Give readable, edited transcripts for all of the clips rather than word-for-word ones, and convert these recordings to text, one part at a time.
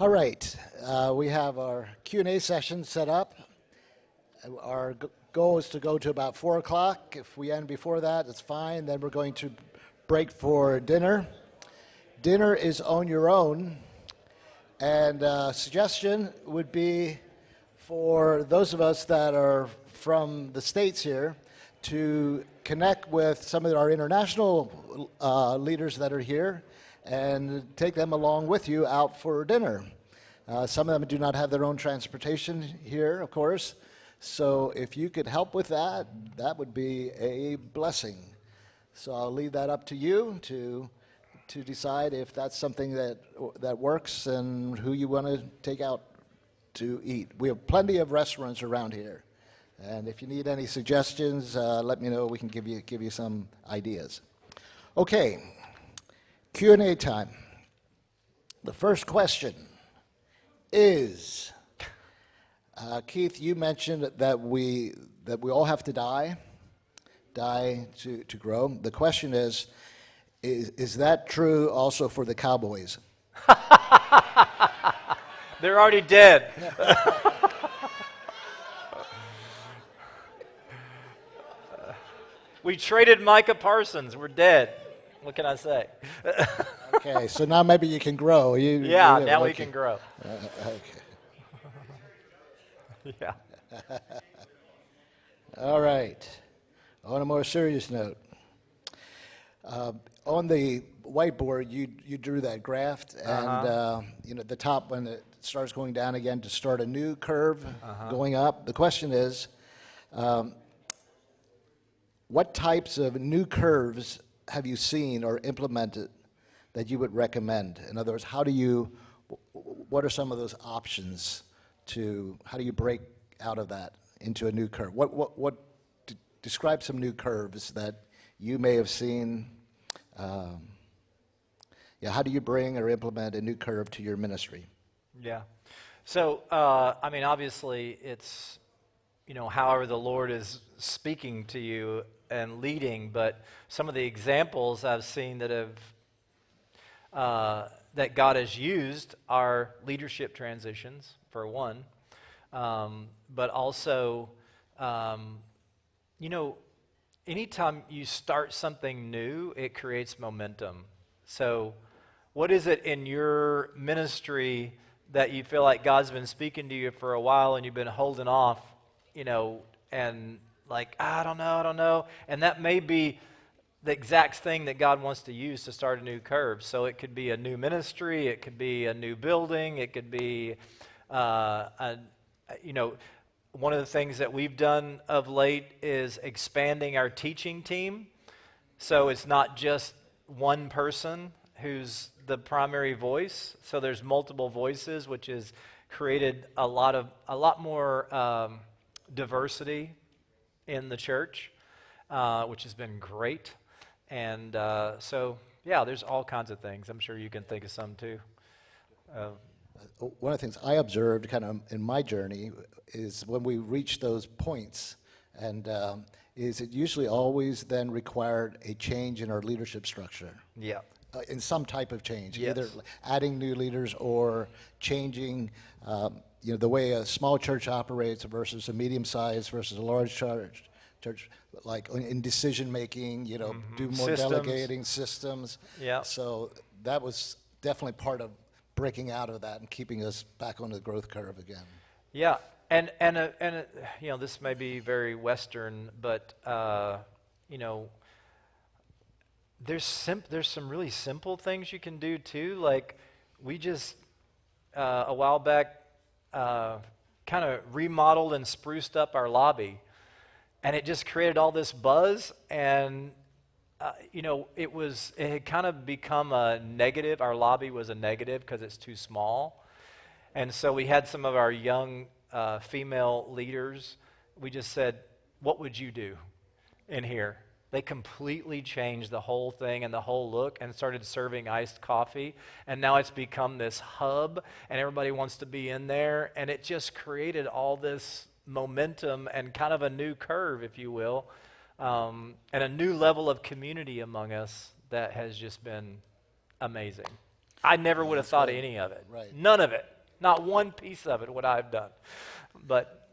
All right, we have our Q&A session set up. Our goal is to go to about 4 o'clock. If we end before that, it's fine. Then we're going to break for dinner. Dinner is on your own. And suggestion would be for those of us that are from the States here to connect with some of our international leaders that are here and take them along with you out for dinner. Some of them do not have their own transportation here, of course. So if you could help with that, that would be a blessing. So I'll leave that up to you to decide if that's something that works and who you want to take out to eat. We have plenty of restaurants around here. And if you need any suggestions, let me know. We can give you some ideas. Okay, Q&A time. The first question is, Keith, you mentioned that we all have to die to grow. The question is that true also for the Cowboys? They're already dead. We traded Micah Parsons. We're dead. What can I say? Okay, so now maybe you can grow. Now we can grow. Okay. Yeah. All right. On a more serious note, on the whiteboard, you drew that graph, and at the top when it starts going down again to start a new curve going up. The question is, what types of new curves have you seen or implemented that you would recommend? In other words, what are some of those options how do you break out of that into a new curve? Describe some new curves that you may have seen. How do you bring or implement a new curve to your ministry? Yeah. So, obviously it's, however the Lord is speaking to you and leading, but some of the examples I've seen that God has used are leadership transitions, for one, but also, anytime you start something new, it creates momentum. So what is it in your ministry that you feel like God's been speaking to you for a while and you've been holding off, and like, I don't know. And that may be the exact thing that God wants to use to start a new curve. So it could be a new ministry, it could be a new building, it could be, one of the things that we've done of late is expanding our teaching team. So it's not just one person who's the primary voice. So there's multiple voices, which has created a lot more diversity in the church, which has been great. And there's all kinds of things. I'm sure you can think of some too. One of the things I observed kind of in my journey is when we reach those points, and is it usually always then required a change in our leadership structure. Yeah. In some type of change, Yes. either adding new leaders or changing the way a small church operates versus a medium-sized versus a large church, like in decision-making, do more Systems. delegating systems. Yeah. So that was definitely part of breaking out of that and keeping us back on the growth curve again. Yeah, and this may be very Western, but there's some really simple things you can do too. Like we just a while back kind of remodeled and spruced up our lobby, and it just created all this buzz. And it had kind of become a negative. Our lobby was a negative because it's too small. And so we had some of our young female leaders. We just said, what would you do in here? They completely changed the whole thing and the whole look and started serving iced coffee. And now it's become this hub and everybody wants to be in there. And it just created all this momentum and kind of a new curve, if you will, and a new level of community among us that has just been amazing. I never would have that's thought good. of any of it. Right. None of it. Not one piece of it would I have done. But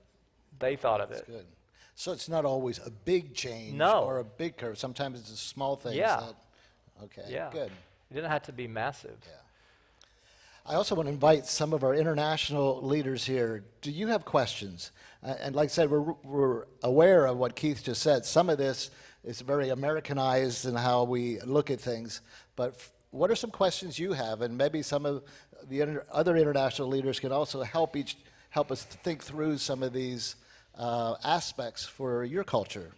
they thought of That's it. good. So it's not always a big change No. or a big curve. Sometimes it's the small things Yeah. that, okay, Yeah. good. It didn't have to be massive. Yeah. I also want to invite some of our international leaders here. Do you have questions? And like I said, we're aware of what Keith just said. Some of this is very Americanized in how we look at things. But what are some questions you have? And maybe some of the other international leaders can also help us think through some of these aspects for your culture.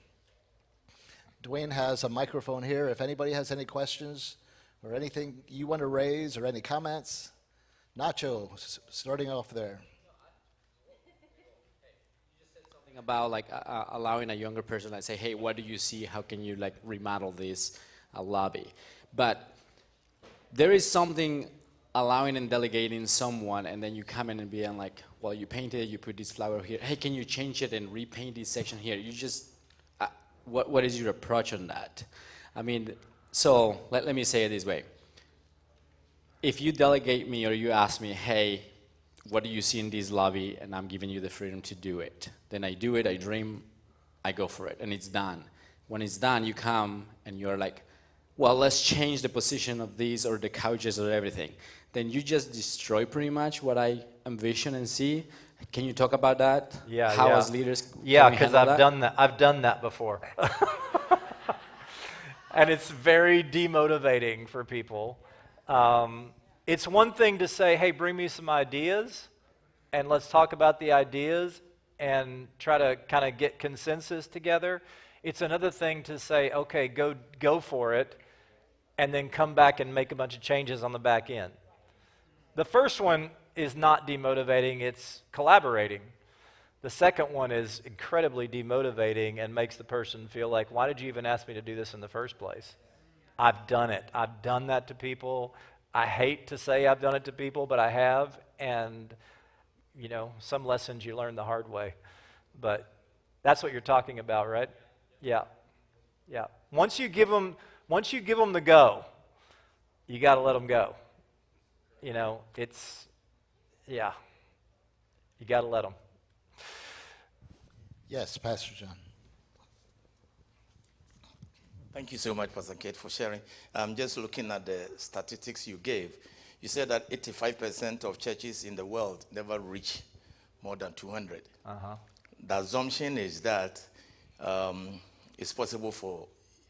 Dwayne has a microphone here. If anybody has any questions or anything you want to raise or any comments. Nacho, starting off there. Something about like allowing a younger person to say, hey, what do you see? How can you like remodel this lobby? But there is something allowing and delegating someone, and then you come in and being like, well, you painted, you put this flower here. Hey, can you change it and repaint this section here? You just, what is your approach on that? I mean, so let me say it this way. If you delegate me or you ask me, hey, what do you see in this lobby, and I'm giving you the freedom to do it, then I do it, I dream, I go for it, and it's done. When it's done, you come and you're like, well, let's change the position of these or the couches or everything. Then you just destroy pretty much what I envision and see. Can you talk about that? Yeah, How yeah. as leaders Yeah, can we because handle I've that? done that. I've done that before. And it's very demotivating for people. It's one thing to say, hey, bring me some ideas, and let's talk about the ideas and try to kind of get consensus together. It's another thing to say, okay, go for it, and then come back and make a bunch of changes on the back end. The first one is not demotivating, it's collaborating. The second one is incredibly demotivating and makes the person feel like, why did you even ask me to do this in the first place? I've done it. I've done that to people. I hate to say I've done it to people, but I have. And, you know, some lessons you learn the hard way. But that's what you're talking about, right? Yeah. Yeah. Once you give them the go, you got to let them go. You know, yeah. You got to let them. Yes, Pastor John. Thank you so much, Pastor Kate, for sharing. I'm just looking at the statistics you gave. You said that 85% of churches in the world never reach more than 200. Uh-huh. The assumption is that it's possible for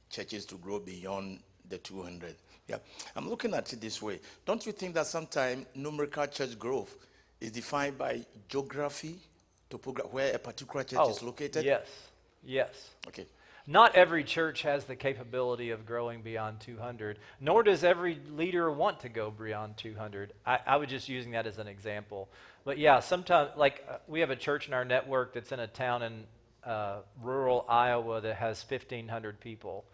churches to grow beyond the 200. Yeah, I'm looking at it this way. Don't you think that sometimes numerical church growth is defined by geography, where a particular church is located? Yes. Yes. Okay. Not every church has the capability of growing beyond 200, nor does every leader want to go beyond 200. I was just using that as an example. But yeah, sometimes, like we have a church in our network that's in a town in rural Iowa that has 1,500 people.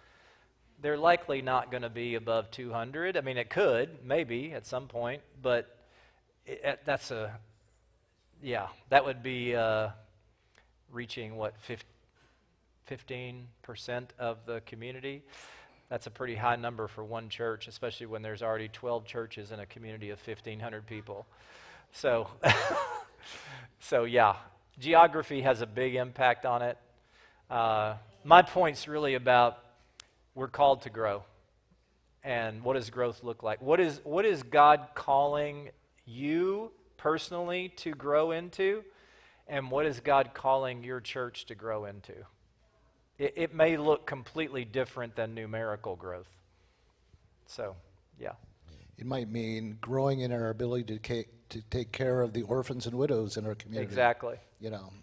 They're likely not going to be above 200. I mean, it could, maybe, at some point, but that would be reaching, 15% of the community. That's a pretty high number for one church, especially when there's already 12 churches in a community of 1,500 people. So, yeah, geography has a big impact on it. My point's really about we're called to grow. And what does growth look like? What is God calling you personally to grow into? And what is God calling your church to grow into? It may look completely different than numerical growth. So, yeah. It might mean growing in our ability to take care of the orphans and widows in our community. Exactly. You know,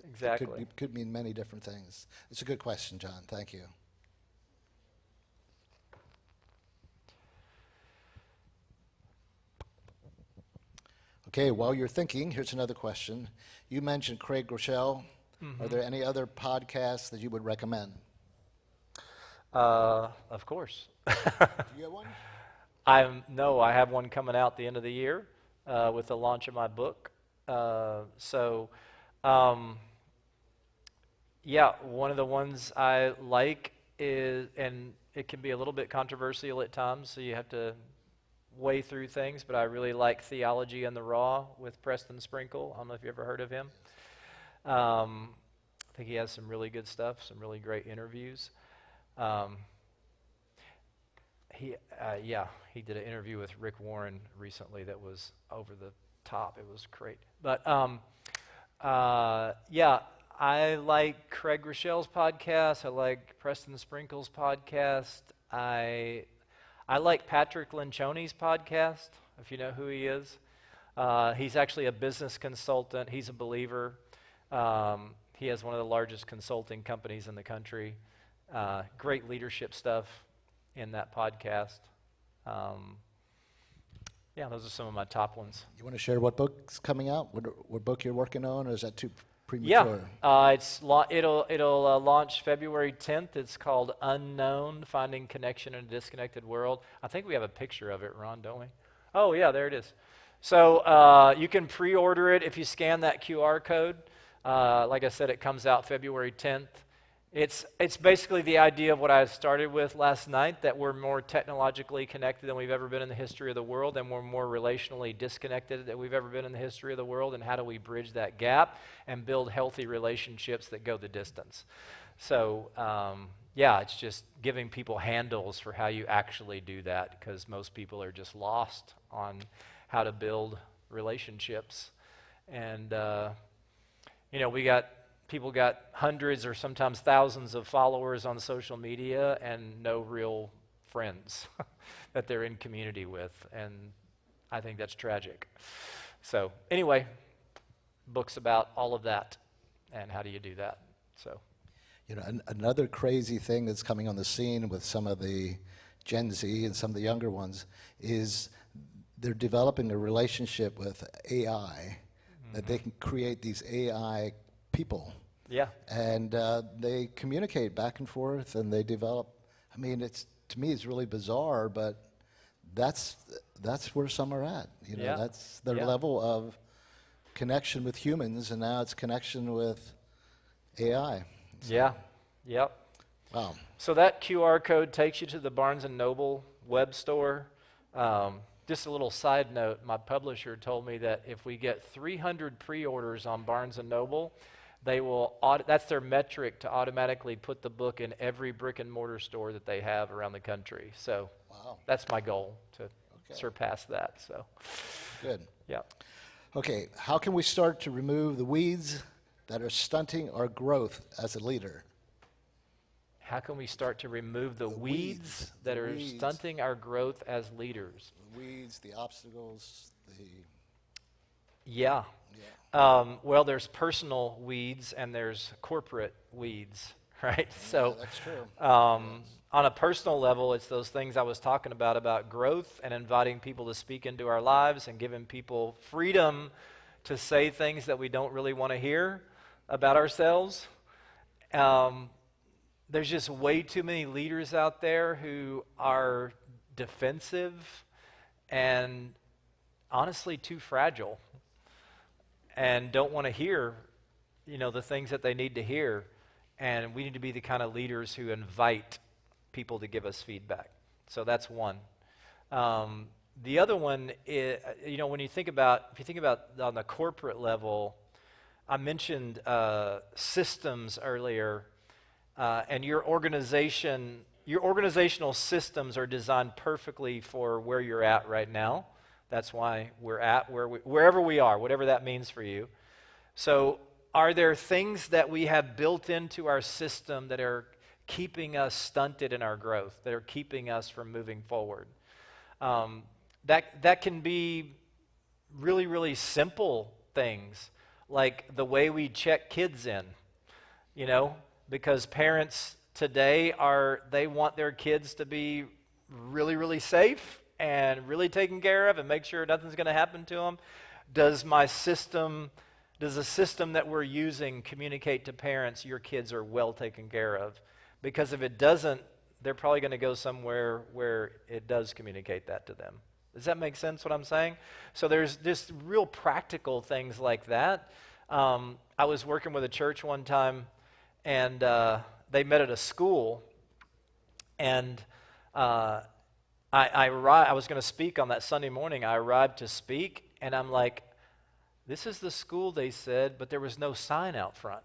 Exactly. it could mean many different things. It's a good question, John. Thank you. Okay, while you're thinking, here's another question. You mentioned Craig Rochelle. Are there any other podcasts that you would recommend? Of course. Do you have one? I have one coming out the end of the year with the launch of my book. Yeah, one of the ones I like is, and it can be a little bit controversial at times, so you have to way through things, but I really like Theology in the Raw with Preston Sprinkle. I don't know if you ever heard of him. I think he has some really good stuff, some really great interviews. He did an interview with Rick Warren recently that was over the top. It was great. But I like Craig Rochelle's podcast. I like Preston Sprinkle's podcast. I like Patrick Lencioni's podcast, if you know who he is. He's actually a business consultant. He's a believer. He has one of the largest consulting companies in the country. Great leadership stuff in that podcast. Those are some of my top ones. You want to share what book's coming out? What book you're working on, or is that too premature? It'll launch February 10th. It's called Unknown: Finding Connection in a Disconnected World. I think we have a picture of it, Ron, don't we? Oh yeah, there it is. So you can pre-order it if you scan that QR code. Like I said, it comes out February 10th. It's basically the idea of what I started with last night, that we're more technologically connected than we've ever been in the history of the world, and we're more relationally disconnected than we've ever been in the history of the world, and how do we bridge that gap and build healthy relationships that go the distance. So, it's just giving people handles for how you actually do that, because most people are just lost on how to build relationships. And, people got hundreds or sometimes thousands of followers on social media and no real friends that they're in community with. And I think that's tragic. So anyway, books about all of that and how do you do that. So, another crazy thing that's coming on the scene with some of the Gen Z and some of the younger ones is they're developing a relationship with AI, that they can create these AI people. Yeah. And they communicate back and forth, and they develop. I mean, to me, it's really bizarre, but that's where some are at. That's their level of connection with humans, and now it's connection with AI. So. Yeah. Yep. Wow. So that QR code takes you to the Barnes & Noble web store. Just a little side note, my publisher told me that if we get 300 pre-orders on Barnes & Noble, they will, that's their metric to automatically put the book in every brick and mortar store that they have around the country. So that's my goal, to surpass that. So good. Yeah. Okay, how can we start to remove the weeds that are stunting our growth as a leader? How can we start to remove the weeds that are stunting our growth as leaders? The weeds, the obstacles, Yeah. Well, there's personal weeds and there's corporate weeds, right? So that's true. On a personal level, it's those things I was talking about growth and inviting people to speak into our lives and giving people freedom to say things that we don't really want to hear about ourselves. There's just way too many leaders out there who are defensive and honestly too fragile and don't want to hear, the things that they need to hear. And we need to be the kind of leaders who invite people to give us feedback. So that's one. The other one is, if you think about on the corporate level, I mentioned systems earlier, and your organizational systems are designed perfectly for where you're at right now. That's why we're at wherever we are, whatever that means for you. So are there things that we have built into our system that are keeping us stunted in our growth, that are keeping us from moving forward? That can be really, really simple things, like the way we check kids in, because parents today they want their kids to be really, really safe and really taken care of and make sure nothing's going to happen to them. Does the system that we're using communicate to parents your kids are well taken care of? Because if it doesn't, they're probably going to go somewhere where it does communicate that to them. Does that make sense what I'm saying? So there's just real practical things like that. I was working with a church one time, and they met at a school, and I was going to speak on that Sunday morning. I arrived to speak, and I'm like, this is the school, they said, but there was no sign out front.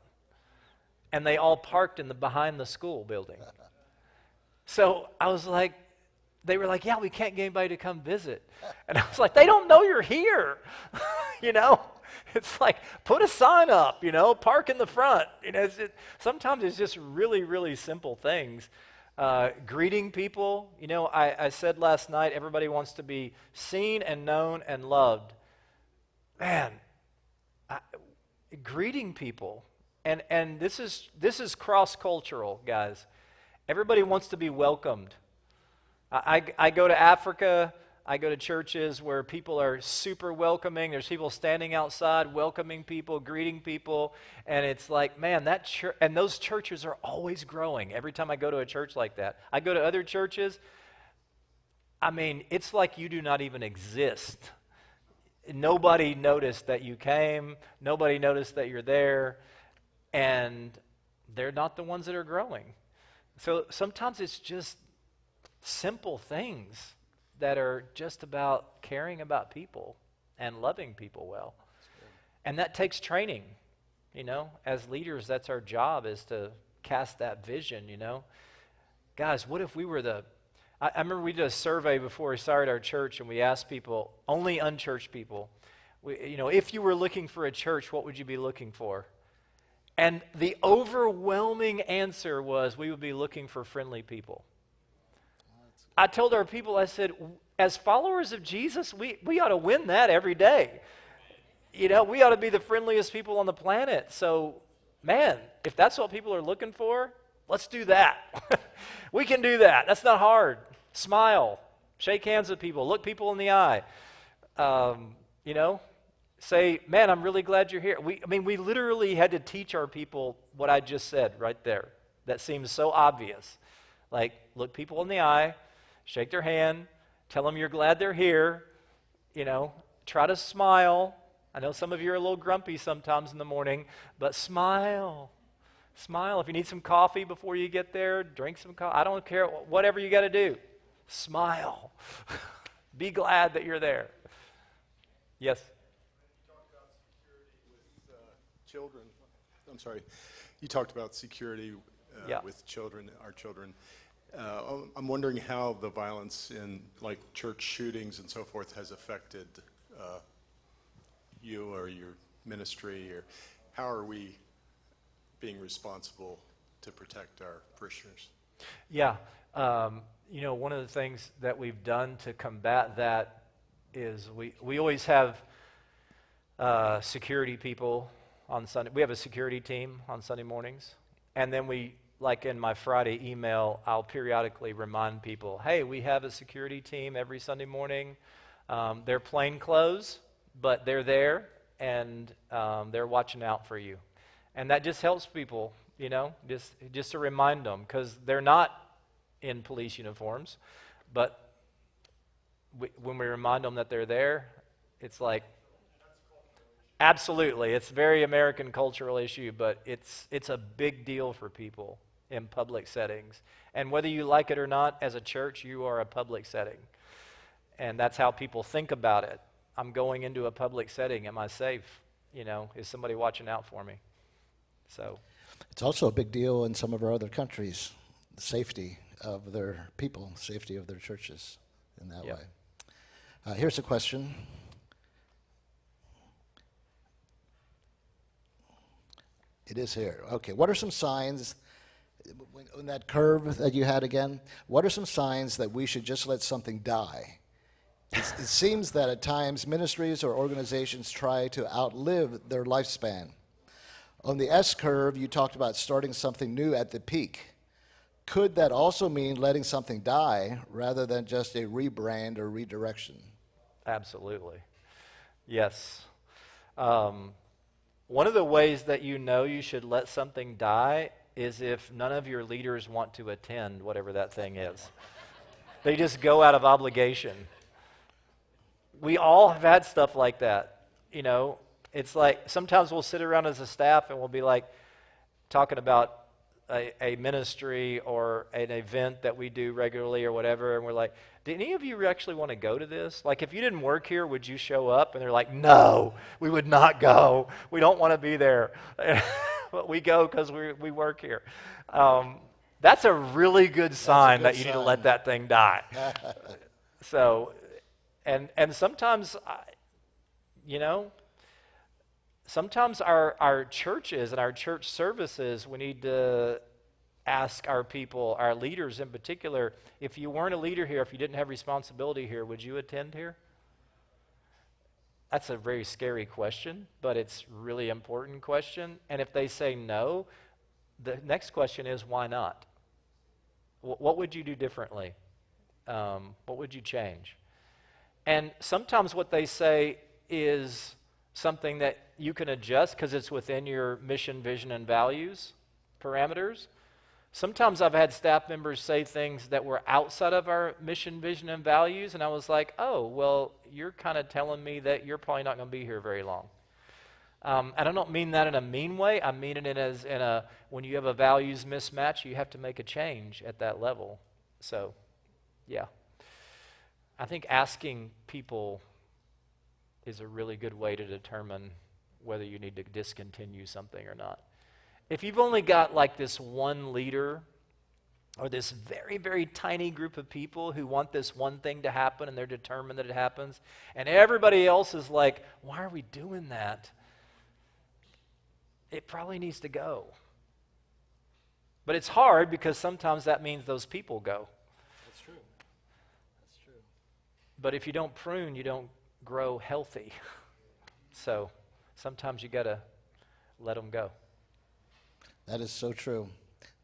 And they all parked behind the school building. So I was like, they were like, yeah, we can't get anybody to come visit. And I was like, they don't know you're here. You know? It's like, put a sign up, park in the front. Sometimes it's just really, really simple things. Greeting people. I said last night, everybody wants to be seen and known and loved. Man, greeting people. And this is cross-cultural, guys. Everybody wants to be welcomed. I go to Africa. I go to churches where people are super welcoming. There's people standing outside welcoming people, greeting people, and it's like, man, and those churches are always growing. Every time I go to a church like that, I go to other churches. I mean, it's like you do not even exist. Nobody noticed that you came. Nobody noticed that you're there, and they're not the ones that are growing. So sometimes it's just simple things that are just about caring about people and loving people well. And that takes training, As leaders, that's our job, is to cast that vision, Guys, what if we were I remember we did a survey before we started our church, and we asked people, only unchurched people, if you were looking for a church, what would you be looking for? And the overwhelming answer was, we would be looking for friendly people. I told our people, I said, as followers of Jesus, we ought to win that every day. We ought to be the friendliest people on the planet. So, man, if that's what people are looking for, let's do that. We can do that. That's not hard. Smile. Shake hands with people. Look people in the eye. Say, man, I'm really glad you're here. We literally had to teach our people what I just said right there. That seems so obvious. Like, look people in the eye, shake their hand, tell them you're glad they're here, try to smile. I know some of you are a little grumpy sometimes in the morning, but smile. Smile. If you need some coffee before you get there, drink some coffee. I don't care, whatever you got to do. Smile. Be glad that you're there. Yes? Children. I'm sorry. You talked about security Yeah. with children, our children. I'm wondering how the violence in like church shootings and so forth has affected you or your ministry, or how are we being responsible to protect our parishioners? Yeah. One of the things that we've done to combat that is we always have security people on Sunday. We have a security team on Sunday mornings. And then like in my Friday email, I'll periodically remind people, hey, we have a security team every Sunday morning. They're plain clothes, but they're there, and they're watching out for you. And that just helps people, just to remind them, because they're not in police uniforms. But when we remind them that they're there, it's like, absolutely, it's a very American cultural issue, but it's a big deal for people in public settings. And whether you like it or not, as a church, you are a public setting. And that's how people think about it. I'm going into a public setting. Am I safe? Is somebody watching out for me? So It's also a big deal in some of our other countries, the safety of their people, safety of their churches in that Yep. way. Here's a question. It is here. Okay, what are some signs, in that curve that you had again, what are some signs that we should just let something die? It seems that at times ministries or organizations try to outlive their lifespan. On the S curve, you talked about starting something new at the peak. Could that also mean letting something die rather than just a rebrand or redirection? absolutely. Yes. One of the ways that you should let something die is if none of your leaders want to attend whatever that thing is. They just go out of obligation. We all have had stuff like that. It's like sometimes we'll sit around as a staff and we'll be like talking about a ministry or an event that we do regularly or whatever, and we're like, do any of you actually want to go to this? Like, if you didn't work here, would you show up? And they're like, no, we would not go. We don't want to be there. But we go because we work here. That's a really good sign that you need to let that thing die. So, and sometimes, you know, sometimes our churches and our church services, we need to ask our people, our leaders in particular, if you weren't a leader here, if you didn't have responsibility here, would you attend here? That's a very scary question, but it's a really important question. And if they say no, the next question is, why not? What would you do differently? What would you change? And sometimes what they say is something that you can adjust because it's within your mission, vision, and values parameters. Sometimes I've had staff members say things that were outside of our mission, vision, and values, and I was like, oh, well, you're kind of telling me that you're probably not going to be here very long. And I don't mean that in a mean way. I mean it as in a, when you have a values mismatch, you have to make a change at that level. So, yeah. I think asking people is a really good way to determine whether you need to discontinue something or not. If you've only got like this one leader or this very, very tiny group of people who want this one thing to happen and they're determined that it happens, and everybody else is like, why are we doing that? It probably needs to go. But it's hard because sometimes that means those people go. That's true. That's true. But if you don't prune, you don't grow healthy. So sometimes you got to let them go. That is so true.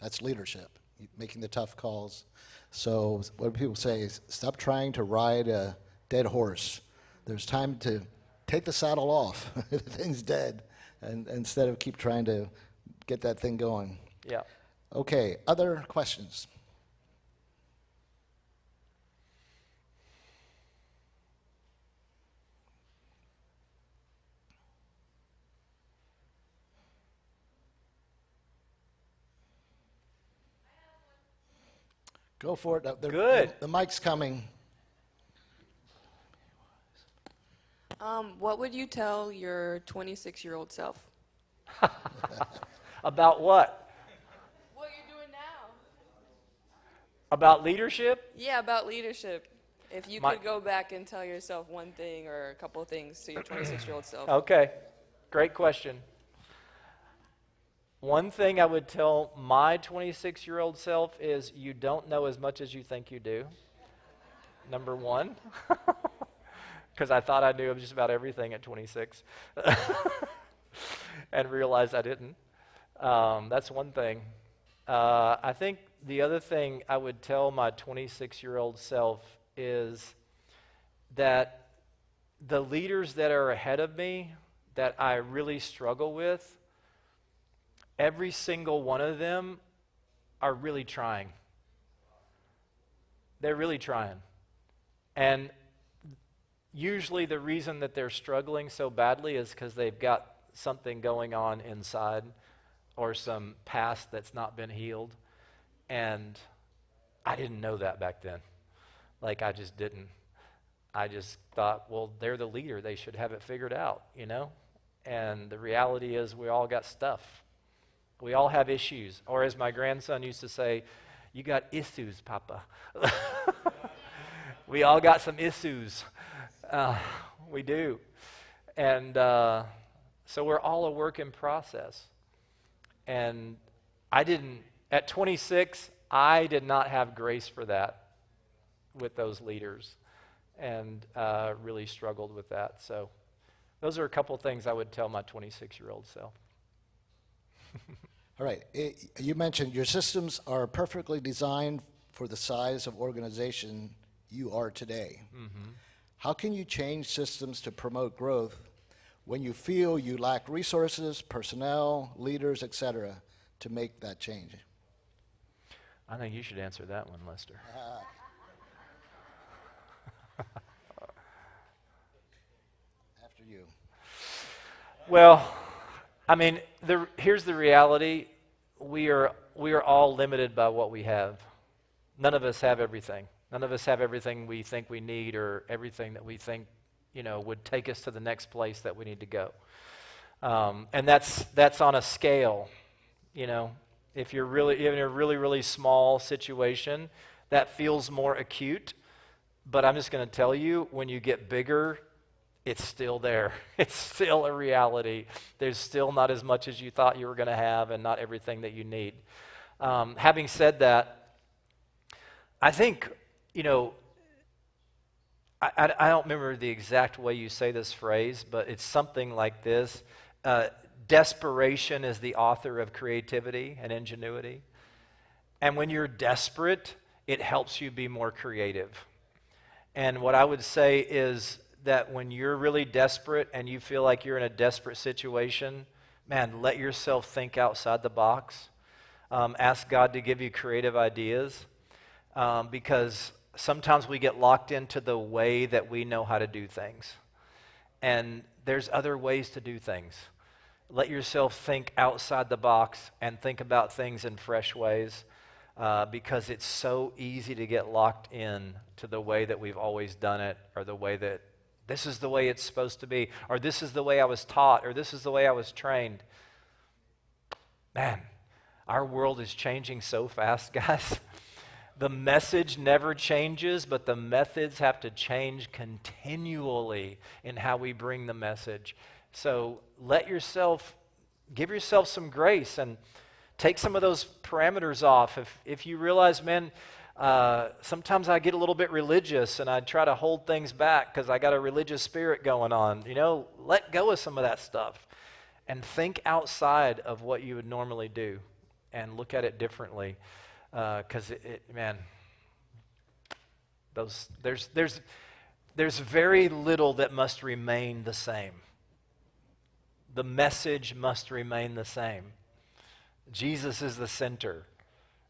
That's leadership, making the tough calls. So what people say is, stop trying to ride a dead horse. There's time to take the saddle off. The thing's dead. And instead of keep trying to get that thing going. Yeah. Okay, other questions? Go for it. Good. The mic's coming. What would you tell your 26-year-old self? About what? What you're doing now. About leadership? Yeah, about leadership. If you My- could go back and tell yourself one thing or a couple of things to your 26-year-old self. Okay. Great question. One thing I would tell my 26-year-old self is you don't know as much as you think you do. Number one. Because I thought I knew just about everything at 26 and realized I didn't. That's one thing. I think the other thing I would tell my 26-year-old self is that the leaders that are ahead of me that I really struggle with, every single one of them are really trying. They're really trying. And usually the reason that they're struggling so badly is because they've got something going on inside or some past that's not been healed. And I didn't know that back then. Like, I just didn't. I just thought, well, they're the leader. They should have it figured out, you know? And the reality is we all got stuff. We all have issues. Or as my grandson used to say, you got issues, Papa. We all got some issues. We do. And so we're all a work in process. And at 26, I did not have grace for that with those leaders and really struggled with that. So those are a couple things I would tell my 26-year-old self. All right. You mentioned your systems are perfectly designed for the size of organization you are today. Mm-hmm. How can you change systems to promote growth when you feel you lack resources, personnel, leaders, etc., to make that change? I think you should answer that one, Lester. After you. Well, I mean, here's the reality. We are all limited by what we have. None of us have everything. None of us have everything we think we need or everything that we think, would take us to the next place that we need to go. And that's on a scale, If you're really in a really, really small situation, that feels more acute. But I'm just going to tell you, when you get bigger, it's still there. It's still a reality. There's still not as much as you thought you were going to have and not everything that you need. Having said that, I think, I don't remember the exact way you say this phrase, but it's something like this. Desperation is the author of creativity and ingenuity. And when you're desperate, it helps you be more creative. And what I would say is that when you're really desperate and you feel like you're in a desperate situation, man, let yourself think outside the box. Ask God to give you creative ideas, because sometimes we get locked into the way that we know how to do things. And there's other ways to do things. Let yourself think outside the box and think about things in fresh ways, because it's so easy to get locked in to the way that we've always done it, or the way that this is the way it's supposed to be, or this is the way I was taught, or this is the way I was trained. Man, our world is changing so fast, guys. The message never changes, but the methods have to change continually in how we bring the message. So give yourself some grace and take some of those parameters off. If you realize, man, sometimes I get a little bit religious and I try to hold things back because I got a religious spirit going on, let go of some of that stuff and think outside of what you would normally do and look at it differently. Because there's very little that must remain the same. The message must remain the same. Jesus is the center.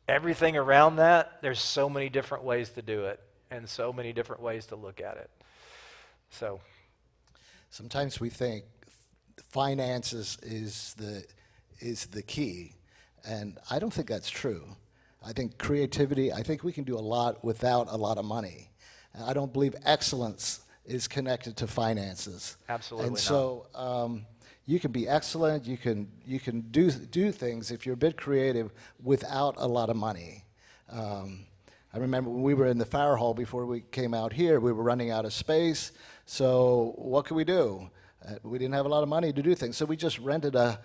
Everything around that, there's so many different ways to do it and so many different ways to look at it. So, sometimes we think finances is the key, and I don't think that's true. I think creativity, I think we can do a lot without a lot of money. And I don't believe excellence is connected to finances. Absolutely and not. So you can be excellent, you can do things if you're a bit creative without a lot of money. I remember when we were in the fire hall before we came out here, we were running out of space. So what could we do? We didn't have a lot of money to do things. So we just rented an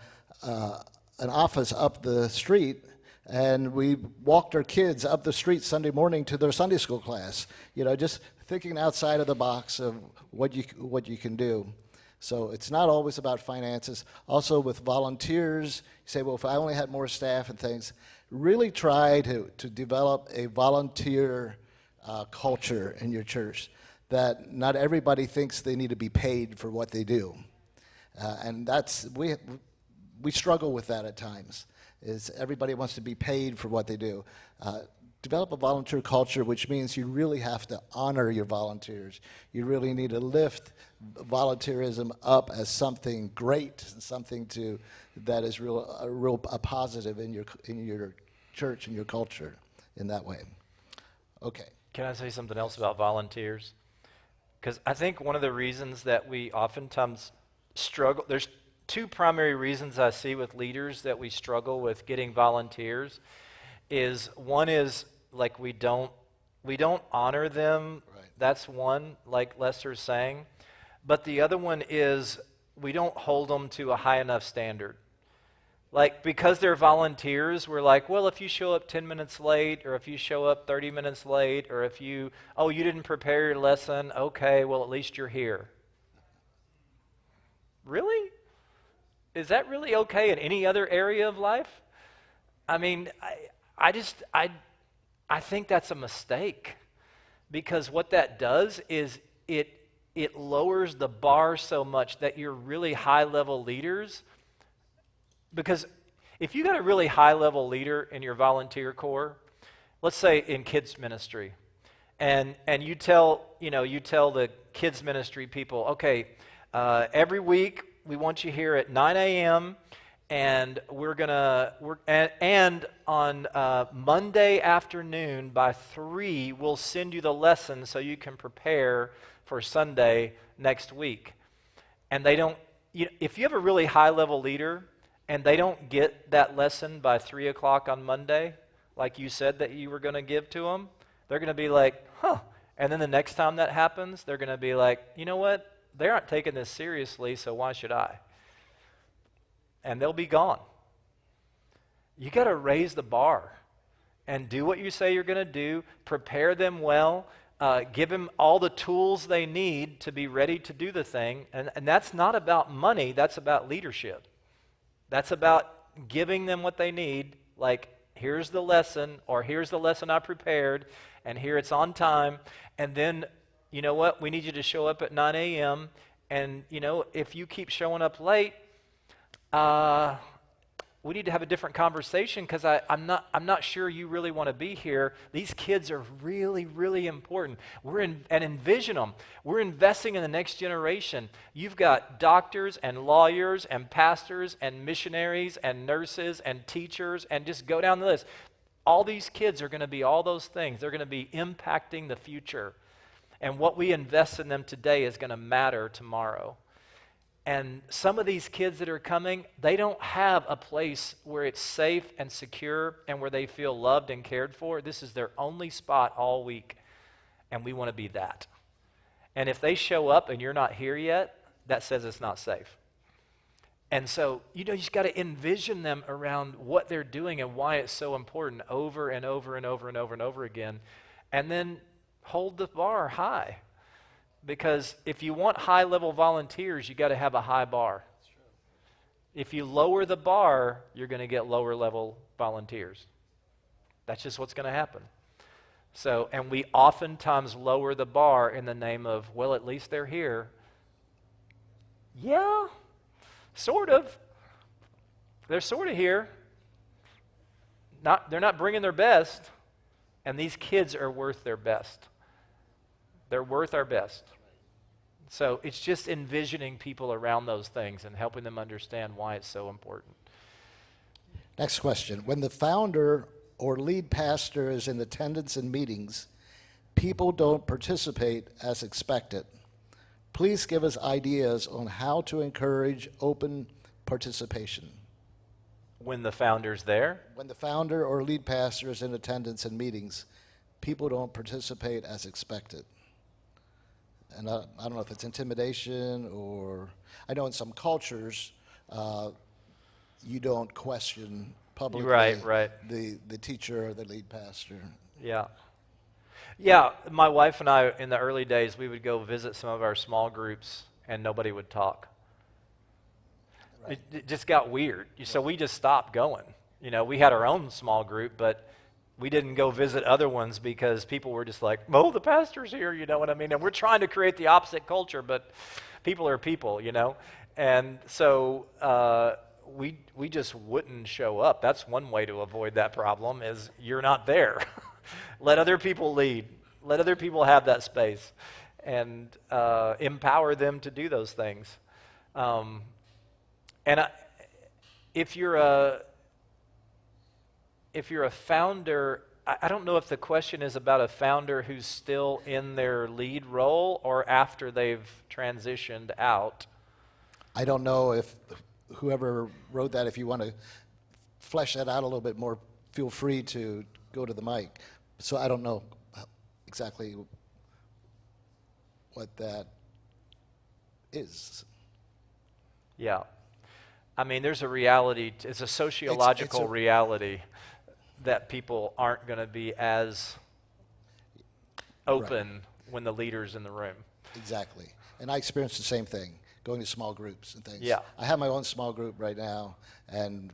office up the street, and we walked our kids up the street Sunday morning to their Sunday school class. Just thinking outside of the box of what you can do. So it's not always about finances. Also with volunteers, you say, well, if I only had more staff and things, really try to develop a volunteer culture in your church, that not everybody thinks they need to be paid for what they do. And we struggle with that at times, is everybody wants to be paid for what they do. Develop a volunteer culture, which means you really have to honor your volunteers. You really need to lift volunteerism up as something great, something that is a positive in your church and your culture in that way. Okay. Can I say something else about volunteers? Because I think one of the reasons that we oftentimes struggle, there's two primary reasons I see with leaders that we struggle with getting volunteers. One is like we don't honor them. Right. That's one, like Lester's saying. But the other one is we don't hold them to a high enough standard. Like, because they're volunteers, we're like, well, if you show up 10 minutes late, or if you show up 30 minutes late, or if you didn't prepare your lesson, okay, well, at least you're here. Really? Is that really okay in any other area of life? I mean, I think that's a mistake, because what that does is it lowers the bar so much that you're really high-level leaders. Because if you got a really high-level leader in your volunteer corps, let's say in kids ministry, and you tell the kids ministry people, okay, every week we want you here at 9 a.m., And and on Monday afternoon by 3, we'll send you the lesson so you can prepare for Sunday next week. And they don't, if you have a really high level leader and they don't get that lesson by 3 o'clock on Monday, like you said that you were going to give to them, they're going to be like, huh. And then the next time that happens, they're going to be like, you know what? They aren't taking this seriously, so why should I? And they'll be gone. You got to raise the bar and do what you say you're going to do, prepare them well, give them all the tools they need to be ready to do the thing. And that's not about money, that's about leadership. That's about giving them what they need, like, here's the lesson, or here's the lesson I prepared, and here it's on time. And then, you know what, we need you to show up at 9 a.m., and, if you keep showing up late, we need to have a different conversation because I'm not sure you really want to be here. These kids are really, really important. And envision them. We're investing in the next generation. You've got doctors and lawyers and pastors and missionaries and nurses and teachers, and just go down the list. All these kids are going to be all those things. They're going to be impacting the future. And what we invest in them today is going to matter tomorrow. And some of these kids that are coming, they don't have a place where it's safe and secure and where they feel loved and cared for. This is their only spot all week, and we want to be that. And if they show up and you're not here yet, that says it's not safe. And so, you just got to envision them around what they're doing and why it's so important over and over and over and over and over again. And then hold the bar high. Because if you want high-level volunteers, you got to have a high bar. If you lower the bar, you're going to get lower-level volunteers. That's just what's going to happen. So, and we oftentimes lower the bar in the name of, well, at least they're here. Yeah, sort of. They're sort of here. They're not bringing their best, and these kids are worth their best. They're worth our best. So it's just envisioning people around those things and helping them understand why it's so important. Next question. When the founder or lead pastor is in attendance in meetings, people don't participate as expected. Please give us ideas on how to encourage open participation. When the founder's there? When the founder or lead pastor is in attendance in meetings, people don't participate as expected. And I don't know if it's intimidation, or I know in some cultures you don't question publicly right. the teacher or the lead pastor. Yeah, my wife and I, in the early days, we would go visit some of our small groups and nobody would talk. Right. It just got weird. So we just stopped going. We had our own small group, but we didn't go visit other ones because people were just like, oh, the pastor's here, you know what I mean? And we're trying to create the opposite culture, but people are people, And so we just wouldn't show up. That's one way to avoid that problem, is you're not there. Let other people lead. Let other people have that space and empower them to do those things. If you're a founder, I don't know if the question is about a founder who's still in their lead role or after they've transitioned out. I don't know if whoever wrote that, if you want to flesh that out a little bit more, feel free to go to the mic. So I don't know exactly what that is. Yeah. I mean, there's a reality, it's a sociological reality that people aren't going to be as open when the leader's in the room. Exactly. And I experienced the same thing, going to small groups and things. Yeah. I have my own small group right now and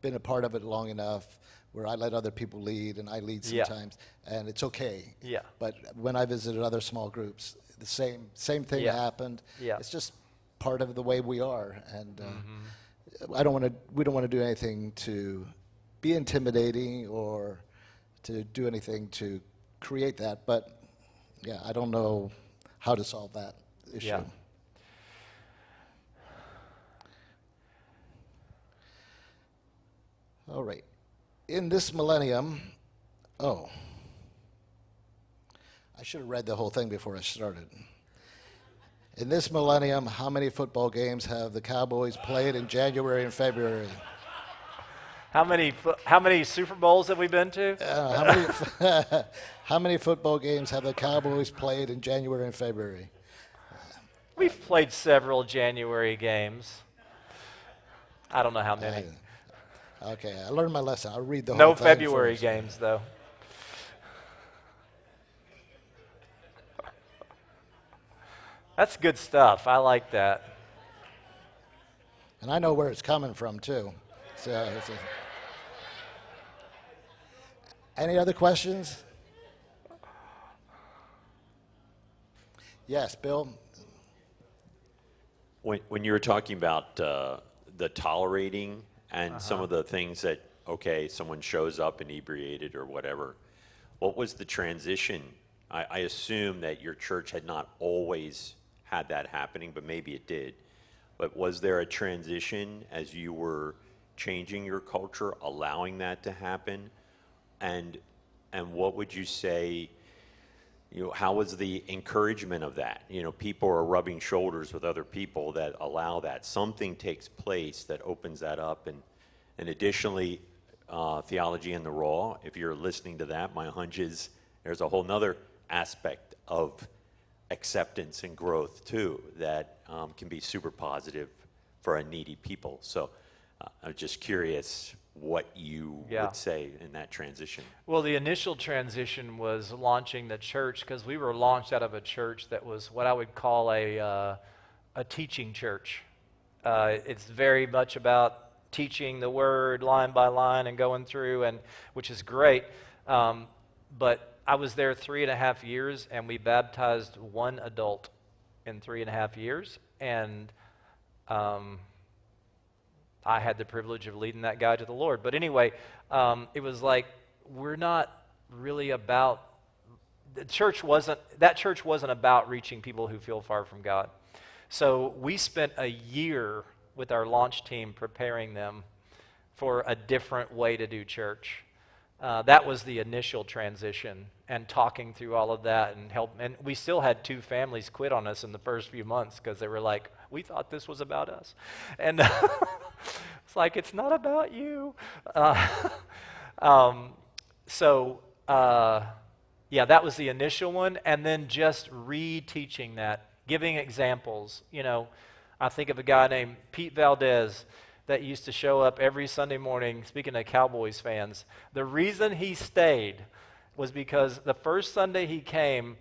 been a part of it long enough where I let other people lead and I lead sometimes, and it's okay. Yeah. But when I visited other small groups, the same thing happened. Yeah. It's just part of the way we are, and we don't want to do anything to be intimidating or to do anything to create that. But yeah, I don't know how to solve that issue. Yeah. All right. In this millennium, I should have read the whole thing before I started. In this millennium, how many football games have the Cowboys played in January and February? How many Super Bowls have we been to? How many football games have the Cowboys played in January and February? We've played several January games. I don't know how many. Okay, I learned my lesson. I'll read the whole No thing February first. games, though. That's good stuff. I like that. And I know where it's coming from, too. So, any other questions? Yes, Bill? When you were talking about the tolerating and some of the things that, okay, someone shows up inebriated or whatever, what was the transition? I assume that your church had not always had that happening, but maybe it did. But was there a transition as you were changing your culture, allowing that to happen? And what would you say, how was the encouragement of that? People are rubbing shoulders with other people that allow that. Something takes place that opens that up. And additionally, theology in the raw, if you're listening to that, my hunch is there's a whole nother aspect of acceptance and growth too that can be super positive for a needy people. So I'm just curious what you would say in that transition. Well, the initial transition was launching the church, because we were launched out of a church that was what I would call a teaching church. It's very much about teaching the word line by line and going through, and which is great. But I was there 3.5 years, and we baptized one adult in 3.5 years, and I had the privilege of leading that guy to the Lord. But anyway, it was like, we're not really about, that church wasn't about reaching people who feel far from God. So we spent a year with our launch team preparing them for a different way to do church. That was the initial transition, and talking through all of that and we still had 2 families quit on us in the first few months because they were like, we thought this was about us. And it's like, it's not about you. That was the initial one. And then just reteaching that, giving examples. I think of a guy named Pete Valdez that used to show up every Sunday morning, speaking of Cowboys fans. The reason he stayed was because the first Sunday he came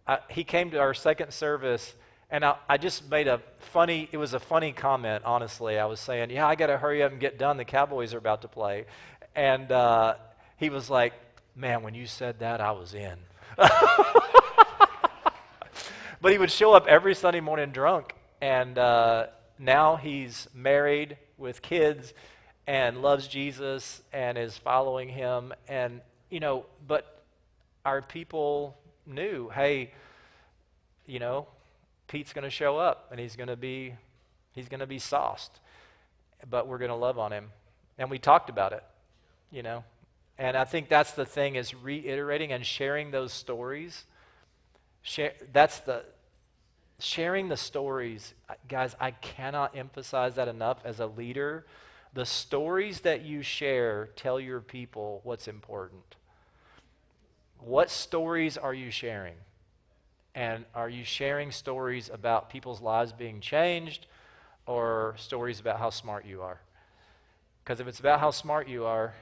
to our second service, and I just made it was a funny comment, honestly. I was saying, yeah, I got to hurry up and get done. The Cowboys are about to play. And he was like, man, when you said that, I was in. But he would show up every Sunday morning drunk, and now he's married with kids and loves Jesus and is following him. And, but our people knew, hey, Pete's going to show up and he's going to be sauced, but we're going to love on him. And we talked about it, And I think that's the thing, is reiterating and sharing those stories. Sharing the stories, guys, I cannot emphasize that enough as a leader. The stories that you share tell your people what's important. What stories are you sharing? And are you sharing stories about people's lives being changed, or stories about how smart you are? Because if it's about how smart you are,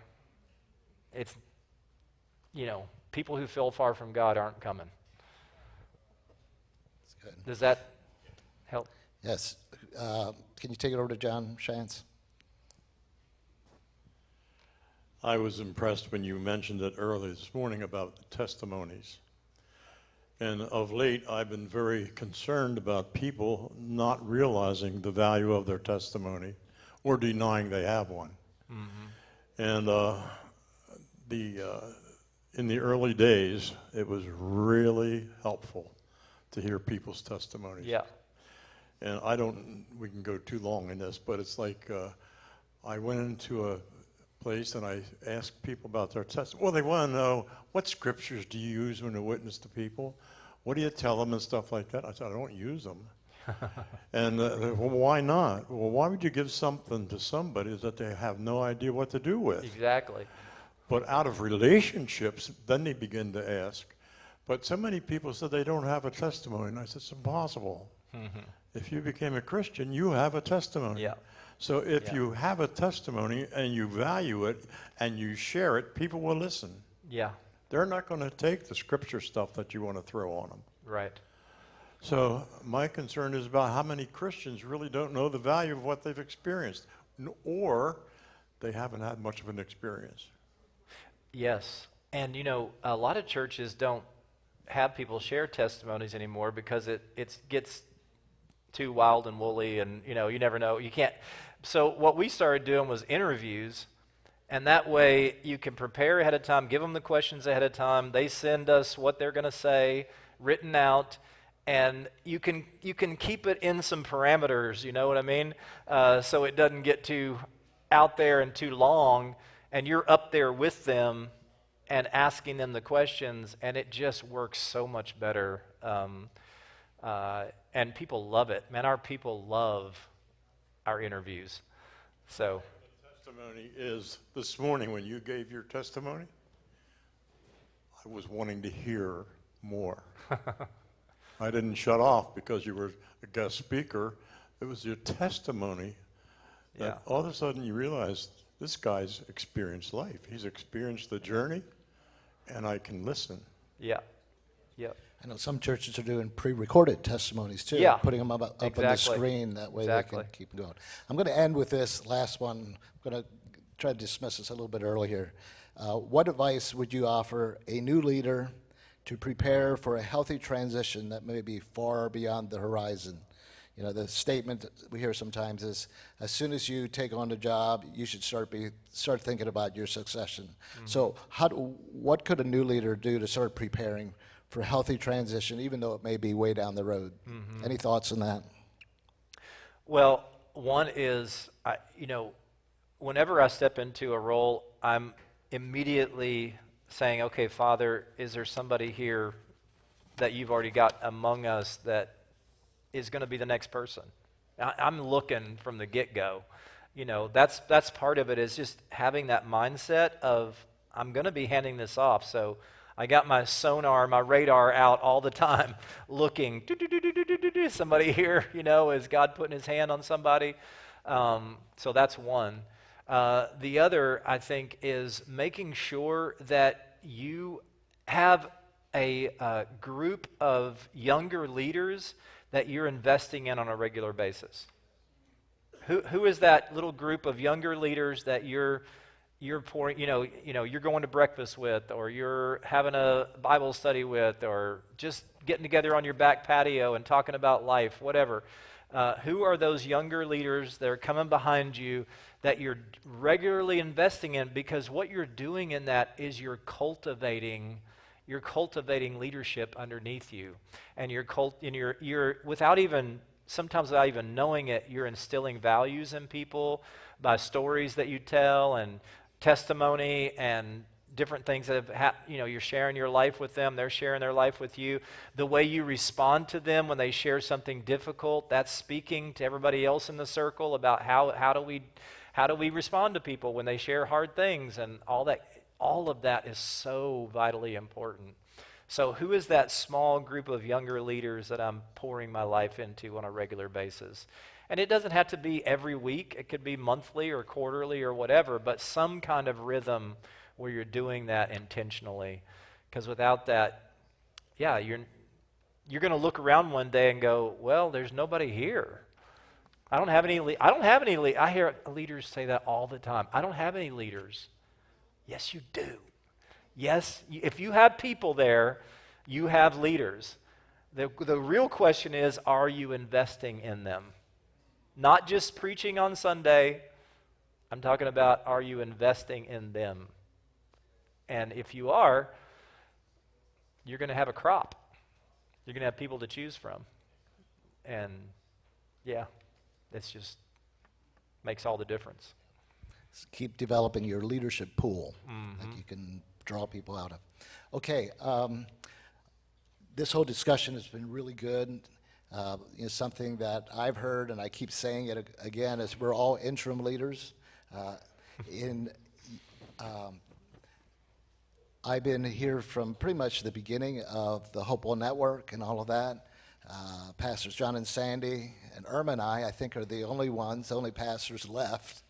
it's, people who feel far from God aren't coming. Good. Does that help? Yes. Can you take it over to John Shantz? I was impressed when you mentioned it earlier this morning about testimonies. And of late, I've been very concerned about people not realizing the value of their testimony or denying they have one. Mm-hmm. And in the early days, it was really helpful to hear people's testimonies. Yeah. And we can go too long in this, but it's like I went into a place and I ask people about their testimony. Well, they want to know, what scriptures do you use when you witness to people? What do you tell them and stuff like that? I said, I don't use them. And well, why not? Well, why would you give something to somebody that they have no idea what to do with? Exactly. But out of relationships, then they begin to ask. But so many people said they don't have a testimony. And I said, it's impossible. If you became a Christian, you have a testimony. Yeah. So if Yeah. you have a testimony and you value it and you share it, people will listen. Yeah. They're not going to take the scripture stuff that you want to throw on them. Right. So my concern is about how many Christians really don't know the value of what they've experienced, or they haven't had much of an experience. Yes. And you know, a lot of churches don't have people share testimonies anymore because it gets too wild and woolly, and you know, you never know. You can't. So what we started doing was interviews, and that way you can prepare ahead of time, give them the questions ahead of time. They send us what they're going to say written out, and you can keep it in some parameters. You know what I mean? So it doesn't get too out there and too long, and you're up there with them and asking them the questions, and it just works so much better. And people love it. Man, our people love our interviews. So, Testimony is this morning when you gave your testimony, I was wanting to hear more. I didn't shut off because you were a guest speaker. It was your testimony that Yeah. all of a sudden you realized this guy's experienced life. He's experienced the journey, and I can listen. yeah. Yep. I know some churches are doing pre-recorded testimonies too, Yeah, putting them up on the exactly. screen. That way Exactly. they can keep going. I'm going to end with this last one. I'm going to try to dismiss this a little bit earlier. What advice would you offer a new leader to prepare for a healthy transition that may be far beyond the horizon? You know, the statement that we hear sometimes is, as soon as you take on a job, you should start thinking about your succession. So what could a new leader do to start preparing for a healthy transition, even though it may be way down the road? Any thoughts on that? Well, one is, whenever I step into a role, I'm immediately saying, okay, Father, is there somebody here that you've already got among us that is going to be the next person? I'm looking from the get-go. You know, that's part of it, is just having that mindset of, I'm going to be handing this off. So I got my sonar, my radar out all the time, looking, somebody here, you know, is God putting his hand on somebody? So that's one. The other, I think, is making sure that you have a group of younger leaders that you're investing in on a regular basis. Who is that little group of younger leaders that you're pouring, you're going to breakfast with, or you're having a Bible study with, or just getting together on your back patio and talking about life, whatever. Who are those younger leaders that are coming behind you that you're regularly investing in? Because what you're doing in that is you're cultivating leadership underneath you, and you're sometimes without even knowing it, you're instilling values in people by stories that you tell and testimony and different things that have happened. You're sharing your life with them, they're sharing their life with you. The way you respond to them when they share something difficult, that's speaking to everybody else in the circle about how do we respond to people when they share hard things, and all that. All of that is so vitally important. So who is that small group of younger leaders that I'm pouring my life into on a regular basis? And it doesn't have to be every week. It could be monthly or quarterly or whatever, but some kind of rhythm where you're doing that intentionally. Because without that, yeah, you're going to look around one day and go, well, there's nobody here. I don't have any. I hear leaders say that all the time. I don't have any leaders. Yes, you do. Yes, if you have people there, you have leaders. The real question is, are you investing in them? Not just preaching on Sunday. I'm talking about, are you investing in them? And if you are, you're going to have a crop. You're going to have people to choose from. And yeah, it's just makes all the difference. keep developing your leadership pool that you can draw people out of. Okay, this whole discussion has been really good. Something that I've heard, and I keep saying it again, is we're all interim leaders. I've been here from pretty much the beginning of the Hopewell Network and all of that. Pastors John and Sandy and Irma and I think, are the only pastors left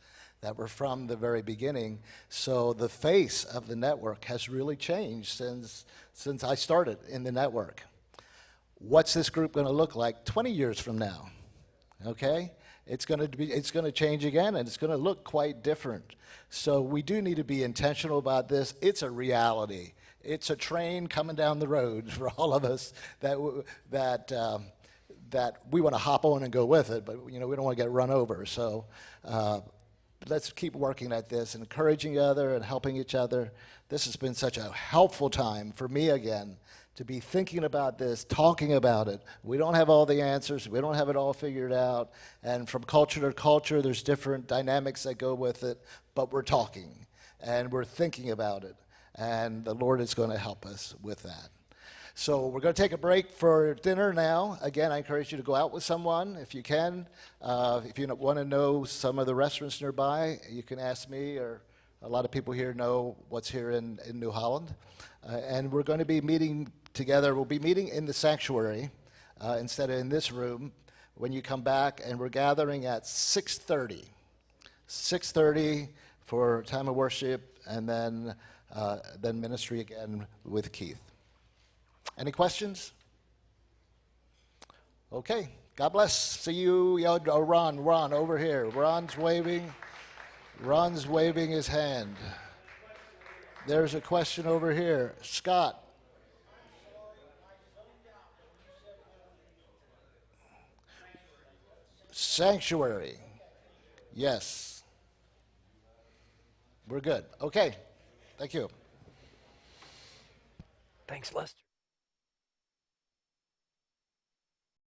that were from the very beginning. So the face of the network has really changed since I started in the network. What's this group going to look like 20 years from now? Okay? It's going to change again, and it's going to look quite different. So we do need to be intentional about this. It's a reality. It's a train coming down the road for all of us that we want to hop on and go with it, but we don't want to get run over. So let's keep working at this, encouraging each other and helping each other. This has been such a helpful time for me again to be thinking about this, talking about it. We don't have all the answers. We don't have it all figured out. And from culture to culture, there's different dynamics that go with it, but we're talking and we're thinking about it. And the Lord is going to help us with that. So we're going to take a break for dinner now. Again, I encourage you to go out with someone if you can. If you want to know some of the restaurants nearby, you can ask me, or a lot of people here know what's here in New Holland. And we're going to be meeting together. We'll be meeting in the sanctuary instead of in this room when you come back, and we're gathering at 6:30. 6:30 for time of worship, and then ministry again with Keith. Any questions? Okay. God bless. See you. Ron, over here. Ron's waving his hand. There's a question over here. Scott. Sanctuary. Yes. We're good. Okay. Thank you. Thanks, Lester.